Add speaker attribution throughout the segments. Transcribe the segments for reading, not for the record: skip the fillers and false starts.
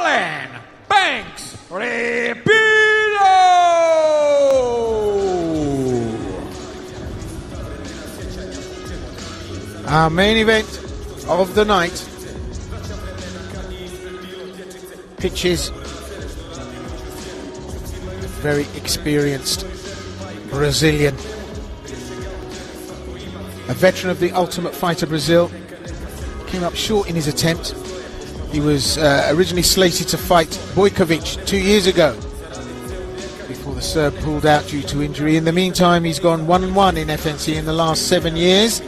Speaker 1: ARLEN, BENKS, Repito!
Speaker 2: Our main event of the night. Pitches. Very experienced Brazilian. A veteran of the Ultimate Fighter Brazil. Came up short in his attempt. He was originally slated to fight BOJKOVIC 2 years ago before the Serb pulled out due to injury. In the meantime, he's gone 1-1 in FNC in the last 7 years.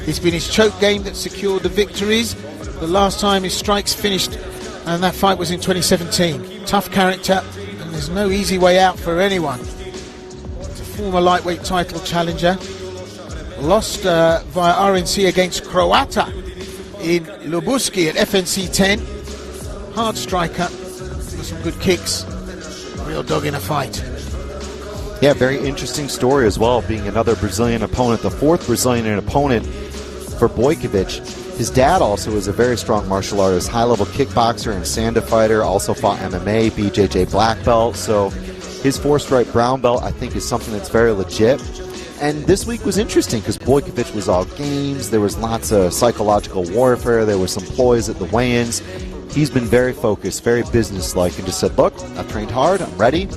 Speaker 2: It's been his choke game that secured the victories. The last time his strikes finished, and that fight was in 2017. Tough character, and there's no easy way out for anyone. It's a former lightweight title challenger. Lost via RNC against Croata in Lubuski at FNC 10. Hard striker with some good kicks. Real dog in a fight.
Speaker 3: Yeah, very interesting story as well, being another Brazilian opponent, the fourth Brazilian opponent for BOJKOVIC. His dad also is a very strong martial artist, high-level kickboxer and Sanda fighter, also fought MMA, BJJ black belt. So his four-stripe brown belt, I think, is something that's very legit. And this week was interesting because BOJKOVIC was all games. There was lots of psychological warfare. There were some ploys at the weigh-ins. He's been very focused, very businesslike, and just said, look, I've trained hard. I'm ready.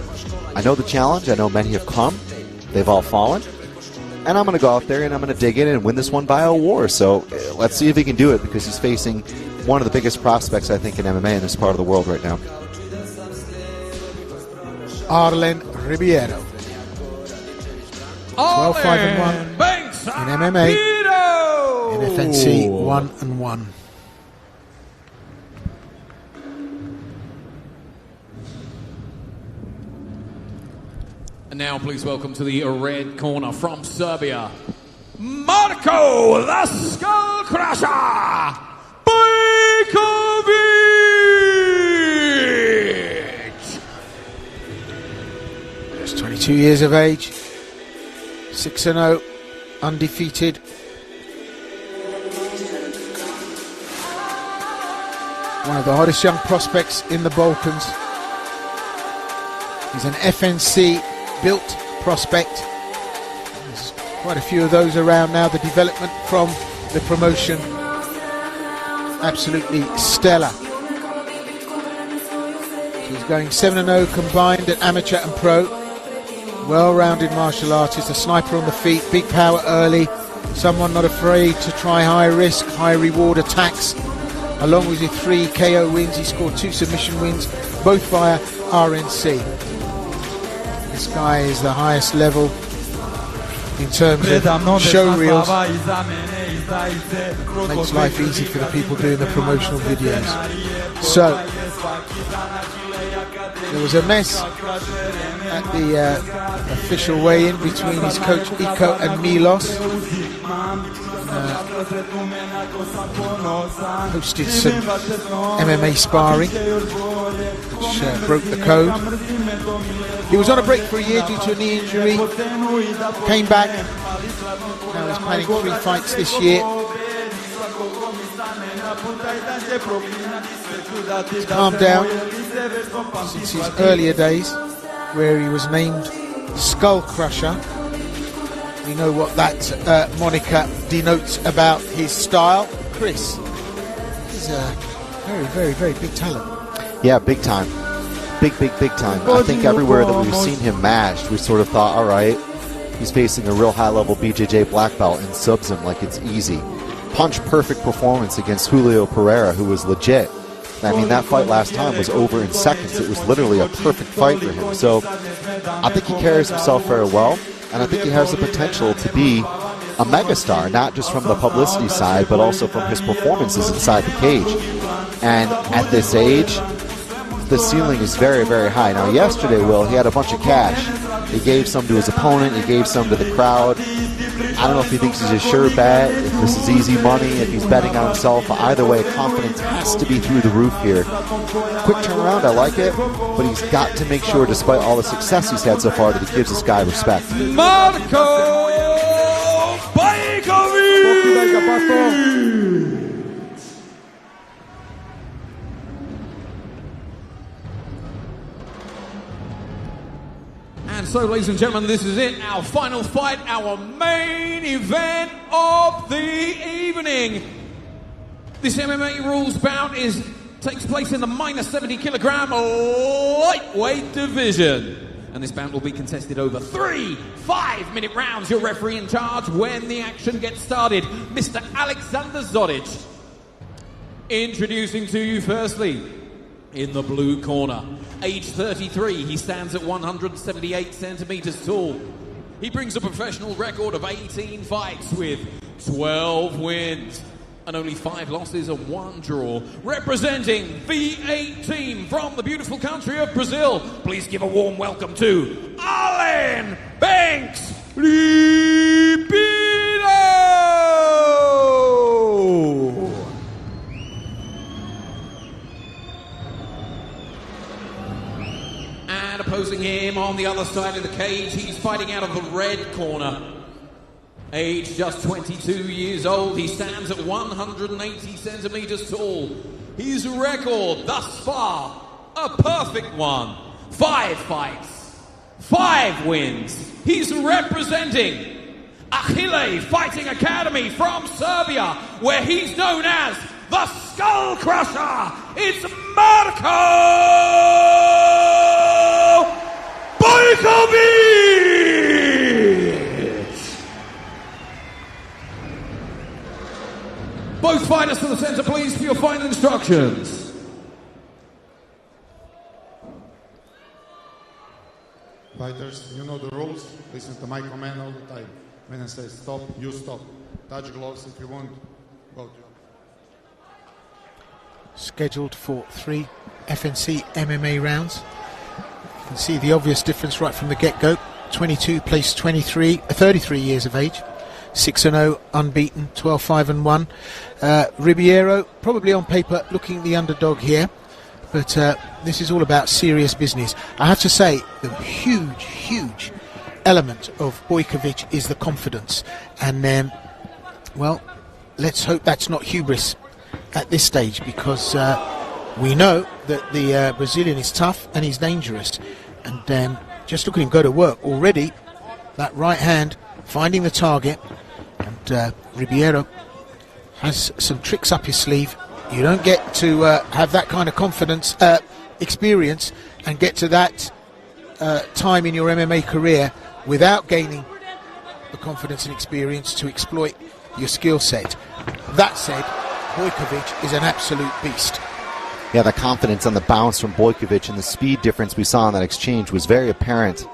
Speaker 3: I know the challenge. I know many have come. They've all fallen. And I'm going to go out there and I'm going to dig in and win this one by a war. So let's see if he can do it, because he's facing one of the biggest prospects, I think, in MMA in this part of the world right now.
Speaker 2: Arlen Ribeiro. 12-5-1
Speaker 1: BENKS,
Speaker 2: in MMA, in FNC 1-1.
Speaker 1: And now please welcome to the red corner from Serbia, MARKO, the Skull Crusher, BOJKOVIC.
Speaker 2: Just 22 years of age, 6-0, undefeated. One of the hottest young prospects in the Balkans. He's an FNC built prospect. There's quite a few of those around now. The development from the promotion, absolutely stellar. He's going 7-0 combined at amateur and pro. Well-rounded martial artist, a sniper on the feet, big power early, someone not afraid to try high-risk, high-reward attacks. Along with his 3 KO wins, he scored 2 submission wins, both via RNC. This guy is the highest level in terms of show reels. Makes life easy for the people doing the promotional videos. So, there was a mess at the official weigh-in between his coach Iko and Milos. Hosted some MMA sparring, which broke the code. He was on a break for a year due to a knee injury, came back, now he's planning 3 fights this year. He's calmed down since his earlier days, where he was named Skull Crusher. We know what that moniker denotes about his style. Chris, he's a very, very, very big talent.
Speaker 3: Yeah, big time. Big time. I think everywhere that we've seen him mashed, we sort of thought, all right, he's facing a real high-level BJJ black belt and subs him like it's easy. Punch-perfect performance against Julio Pereira, who was legit. I mean, that fight last time was over in seconds. It was literally a perfect fight for him. So I think he carries himself very well, and I think he has the potential to be a megastar, not just from the publicity side, but also from his performances inside the cage. And at this age, the ceiling is very, very high. Now, yesterday, Will, he had a bunch of cash. He gave some to his opponent. He gave some to the crowd. I don't know if he thinks he's a sure bet, if this is easy money, if he's betting on himself. Either way, confidence has to be through the roof here. Quick turnaround, I like it, but he's got to make sure, despite all the success he's had so far, that he gives this guy respect.
Speaker 1: MARKO BOJKOVIC! And so, ladies and gentlemen, this is it, our final fight, our main event of the evening. This MMA rules bout takes place in the minus 70 kilogram lightweight division. And this bout will be contested over 3 5-minute rounds. Your referee in charge when the action gets started, Mr. Alexander Zodic. Introducing to you firstly, in the blue corner, age 33, he stands at 178 centimeters tall. He brings a professional record of 18 fights with 12 wins and only 5 losses and 1 draw. Representing V8 team from the beautiful country of Brazil, please give a warm welcome to ARLEN BENKS Ribeiro! And opposing him on the other side of the cage, he's fighting out of the red corner. Age just 22 years old, he stands at 180 centimeters tall. His record thus far, a perfect one. 5 fights, 5 wins. He's representing Achille Fighting Academy from Serbia, where he's known as the Skull Crusher. It's MARKO BOJKOVIC! Both fighters to the center, please, for your final instructions.
Speaker 4: Fighters, you know the rules. Listen to my command all the time. When I say stop, you stop. Touch gloves if you want. Go.
Speaker 2: Scheduled for 3 FNC MMA rounds. You can see the obvious difference right from the get-go. 22 placed 33 years of age. 6-0, unbeaten, 12-5-1. Ribeiro, probably on paper, looking the underdog here. But this is all about serious business. I have to say, the huge element of BOJKOVIC is the confidence. And, well, let's hope that's not hubris at this stage, because we know that the Brazilian is tough and he's dangerous. And just look at him go to work already. That right hand finding the target. And Ribeiro has some tricks up his sleeve. You don't get to have that kind of confidence, experience, and get to that time in your MMA career without gaining the confidence and experience to exploit your skill set. That said, BOJKOVIC is an absolute beast.
Speaker 3: Yeah, the confidence on the bounce from BOJKOVIC and the speed difference we saw in that exchange was very apparent.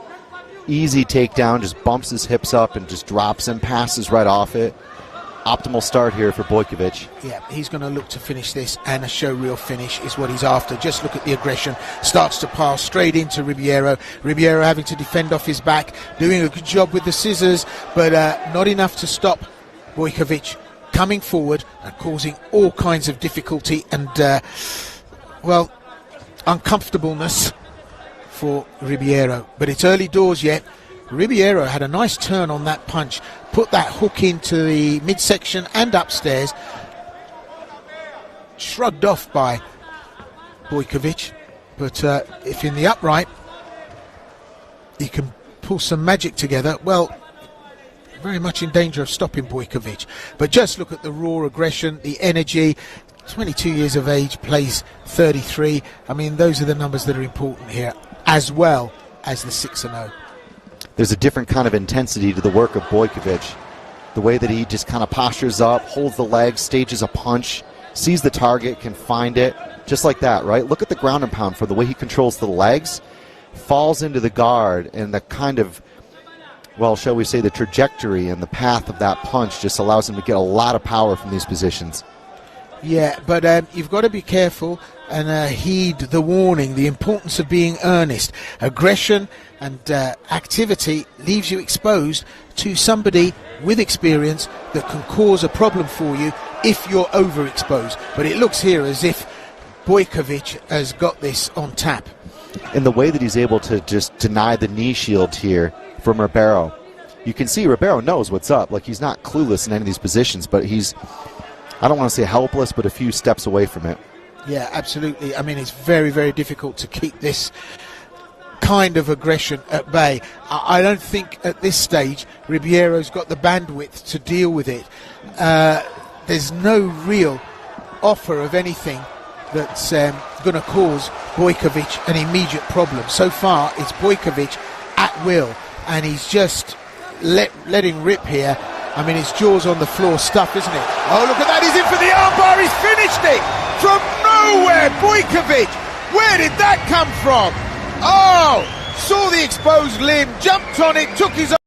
Speaker 3: Easy takedown, just bumps his hips up and just drops him, passes right off it. Optimal start here for BOJKOVIC.
Speaker 2: Yeah, he's going to look to finish this, and a show real finish is what he's after. Just look at the aggression. Starts to pass straight into Ribeiro. Ribeiro having to defend off his back, doing a good job with the scissors, but not enough to stop BOJKOVIC coming forward and causing all kinds of difficulty and, well, uncomfortableness for Ribeiro. But it's early doors yet. Ribeiro had a nice turn on that punch, put that hook into the midsection and upstairs, shrugged off by BOJKOVIC. But if in the upright he can pull some magic together, well, very much in danger of stopping BOJKOVIC. But just look at the raw aggression, the energy. 22 years of age, plays 33. I mean, those are the numbers that are important here, as well as the 6-0.
Speaker 3: There's a different kind of intensity to the work of BOJKOVIC. The way that he just kind of postures up, holds the legs, stages a punch, sees the target, can find it, just like that, right? Look at the ground and pound for the way he controls the legs, falls into the guard, and the kind of, well, shall we say, the trajectory and the path of that punch just allows him to get a lot of power from these positions.
Speaker 2: Yeah, but you've got to be careful and heed the warning, the importance of being earnest. Aggression and activity leaves you exposed to somebody with experience that can cause a problem for you if you're overexposed. But it looks here as if BOJKOVIC has got this on tap.
Speaker 3: In the way that he's able to just deny the knee shield here from Ribeiro. You can see Ribeiro knows what's up. Like, he's not clueless in any of these positions, but he's, I don't want to say helpless, but a few steps away from it.
Speaker 2: Yeah, absolutely. I mean, it's very, very difficult to keep this kind of aggression at bay. I don't think at this stage Ribeiro's got the bandwidth to deal with it. There's no real offer of anything that's going to cause BOJKOVIC an immediate problem. So far, it's BOJKOVIC at will, and he's just letting rip here. I mean, it's jaws on the floor stuff, isn't it? Oh, look at that, he's in for the armbar, he's finished it! From nowhere, BOJKOVIC! Where did that come from? Oh, saw the exposed limb, jumped on it, took his